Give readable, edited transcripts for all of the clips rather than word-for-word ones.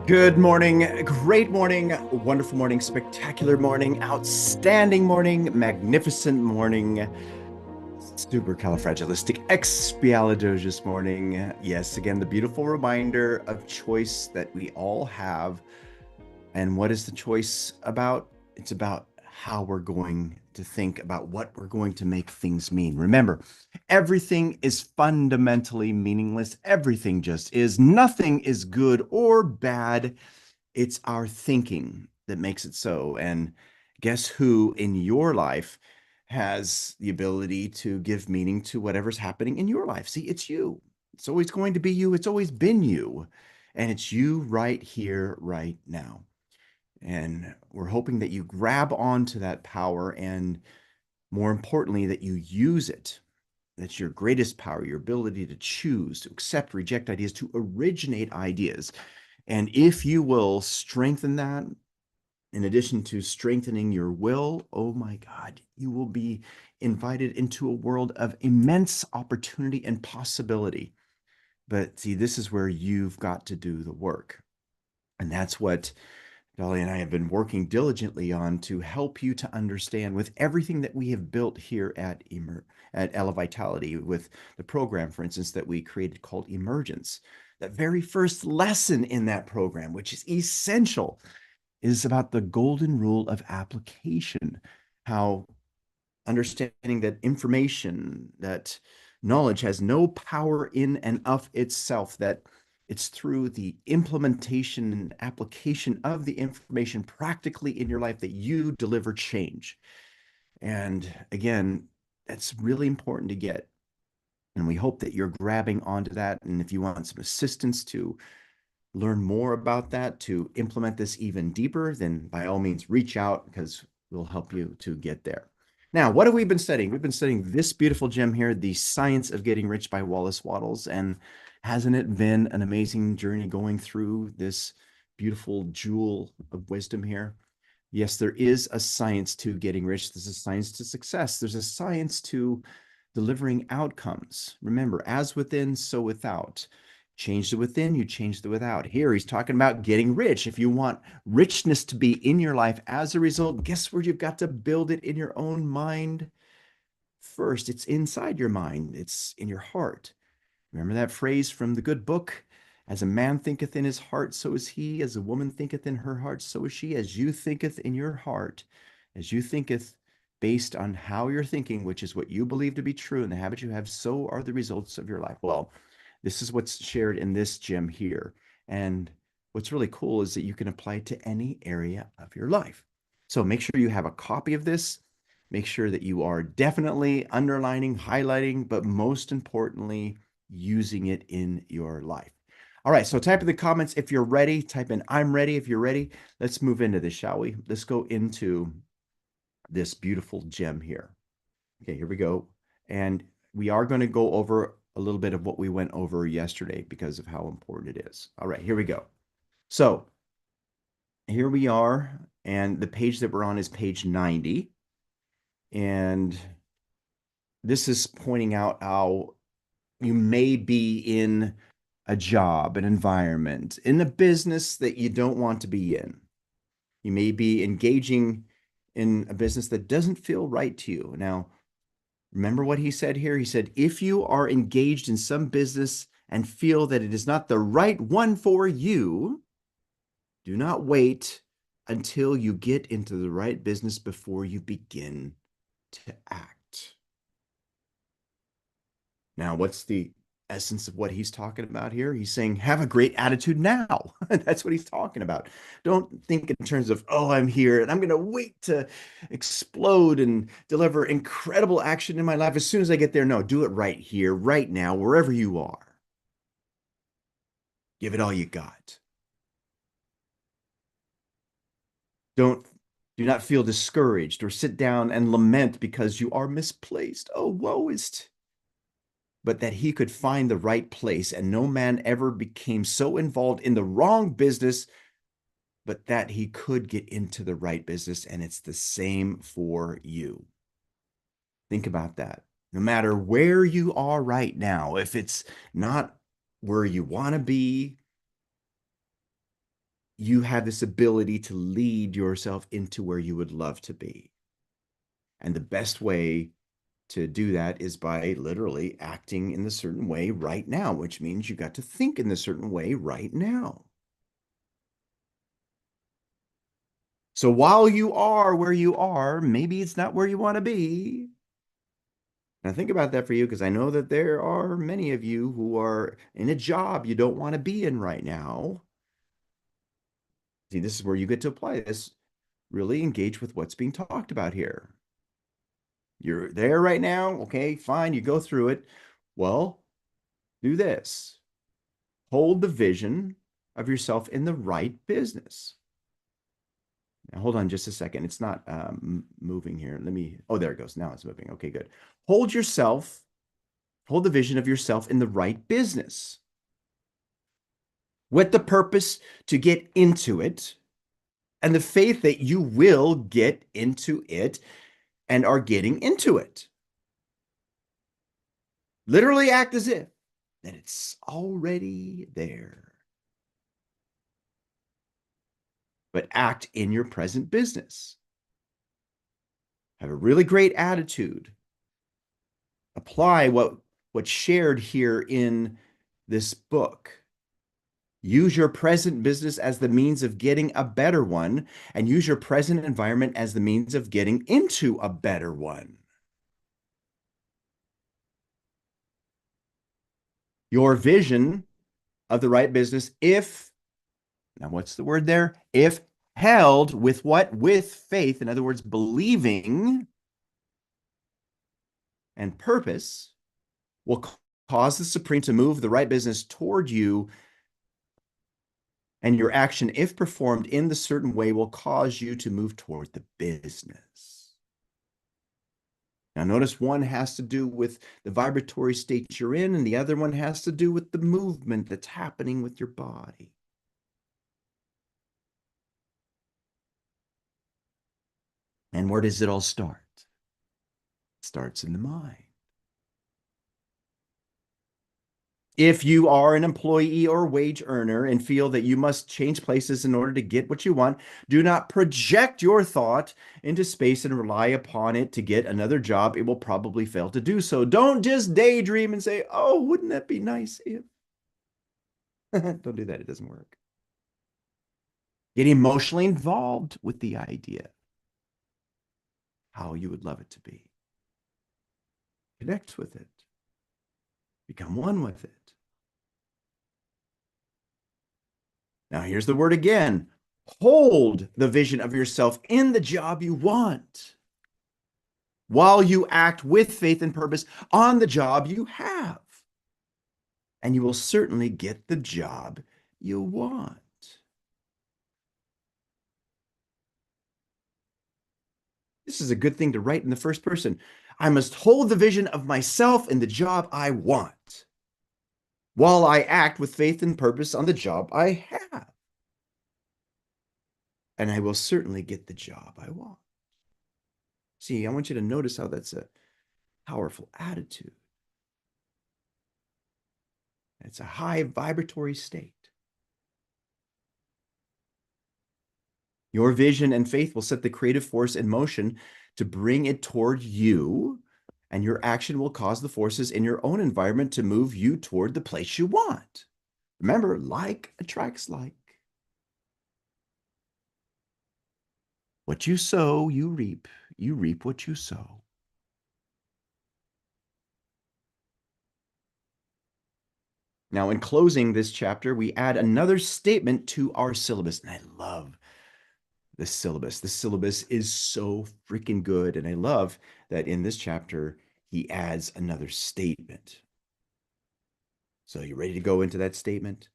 Good morning, great morning, wonderful morning, spectacular morning, outstanding morning, magnificent morning, supercalifragilisticexpialidocious morning. Yes, again, the beautiful reminder of choice that we all have. And what is the choice about? It's about how we're going to think about what we're going to make things mean. Remember, everything is fundamentally meaningless. Everything just is. Nothing is good or bad. It's our thinking that makes it so. And guess who in your life has the ability to give meaning to whatever's happening in your life? See, it's you. It's always going to be you. It's always been you. And it's you right here, right now. And we're hoping that you grab onto that power and, more importantly, that you use it. That's your greatest power, your ability to choose, to accept, reject ideas, to originate ideas. And if you will strengthen that, in addition to strengthening your will, oh my God, you will be invited into a world of immense opportunity and possibility. But see, this is where you've got to do the work. And that's what Dolly and I have been working diligently on to help you to understand with everything that we have built here at Elevitality, with the program, for instance, that we created called Emergence. That very first lesson in that program, which is essential, is about the golden rule of application. How understanding that information, that knowledge has no power in and of itself, that it's through the implementation and application of the information practically in your life that you deliver change. And again, that's really important to get. And we hope that you're grabbing onto that. And if you want some assistance to learn more about that, to implement this even deeper, then by all means reach out, because we'll help you to get there. Now, what have we been studying? We've been studying this beautiful gem here, The Science of Getting Rich by Wallace Wattles. And hasn't it been an amazing journey going through this beautiful jewel of wisdom here? Yes, there is a science to getting rich. There's a science to success. There's a science to delivering outcomes. Remember, as within, so without. Change the within, you change the without. Here, he's talking about getting rich. If you want richness to be in your life as a result, guess where you've got to build it? In your own mind first. It's inside your mind, it's in your heart. Remember that phrase from the good book? As a man thinketh in his heart, so is he. As a woman thinketh in her heart, so is she. As you thinketh in your heart, as you thinketh based on how you're thinking, which is what you believe to be true and the habits you have, so are the results of your life. Well, this is what's shared in this gem here. And what's really cool is that you can apply it to any area of your life. So make sure you have a copy of this. Make sure that you are definitely underlining, highlighting, but most importantly, using it in your life. All right, so type in the comments if you're ready. Type in I'm ready if you're ready. Let's move into this, shall we? Let's go into this beautiful gem here. Okay, here we go. And we are going to go over a little bit of what we went over yesterday because of how important it is. All right, here we go. So here we are, and the page that we're on is page 90. And this is pointing out how you may be in a job, an environment, in a business that you don't want to be in. You may be engaging in a business that doesn't feel right to you. Now, remember what he said here? He said, if you are engaged in some business and feel that it is not the right one for you, do not wait until you get into the right business before you begin to act. Now, what's the essence of what he's talking about here? He's saying, have a great attitude now. That's what he's talking about. Don't think in terms of, oh, I'm here and I'm going to wait to explode and deliver incredible action in my life as soon as I get there. No, do it right here, right now, wherever you are. Give it all you got. Don't do not feel discouraged or sit down and lament because you are misplaced. Oh, woe is but that he could find the right place, and no man ever became so involved in the wrong business, but that he could get into the right business. And it's the same for you. Think about that. No matter where you are right now, if it's not where you want to be, you have this ability to lead yourself into where you would love to be. And the best way to do that is by literally acting in a certain way right now, which means you got to think in a certain way right now. So while you are where you are, maybe it's not where you want to be. Now think about that for you, because I know that there are many of you who are in a job you don't want to be in right now. See, this is where you get to apply this. Really engage with what's being talked about here. You're there right now. Okay, fine. You go through it. Well, do this. Hold the vision of yourself in the right business. Now, hold on just a second. It's not moving here. Oh, there it goes. Now it's moving. Okay, good. Hold the vision of yourself in the right business with the purpose to get into it and the faith that you will get into it and are getting into it. Literally act as if that it's already there. But act in your present business. Have a really great attitude. Apply what's shared here in this book. Use your present business as the means of getting a better one, and use your present environment as the means of getting into a better one. Your vision of the right business, now what's the word there? If held with what? With faith, in other words, believing and purpose, will cause the Supreme to move the right business toward you, and your action, if performed in the certain way, will cause you to move toward the business. Now, notice one has to do with the vibratory state you're in, and the other one has to do with the movement that's happening with your body. And where does it all start? It starts in the mind. If you are an employee or wage earner and feel that you must change places in order to get what you want, do not project your thought into space and rely upon it to get another job. It will probably fail to do so. Don't just daydream and say, oh, wouldn't that be nice if? Don't do that. It doesn't work. Get emotionally involved with the idea, how you would love it to be. Connect with it. Become one with it. Now, here's the word again. Hold the vision of yourself in the job you want while you act with faith and purpose on the job you have. And you will certainly get the job you want. This is a good thing to write in the first person. I must hold the vision of myself in the job I want while I act with faith and purpose on the job I have. And I will certainly get the job I want. See, I want you to notice how that's a powerful attitude. It's a high vibratory state. Your vision and faith will set the creative force in motion to bring it toward you, and your action will cause the forces in your own environment to move you toward the place you want. Remember, like attracts like. What you sow, you reap. You reap what you sow. Now, in closing this chapter, we add another statement to our syllabus, and I love the syllabus. The syllabus is so freaking good, and I love that in this chapter, he adds another statement. So you ready to go into that statement?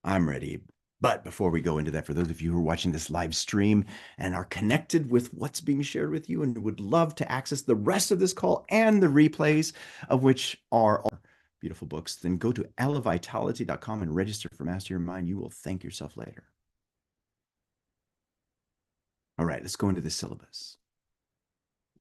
I'm ready. But before we go into that, for those of you who are watching this live stream and are connected with what's being shared with you and would love to access the rest of this call and the replays, of which are all beautiful books, then go to elevitality.com and register for Master Your Mind. You will thank yourself later. All right, let's go into the syllabus.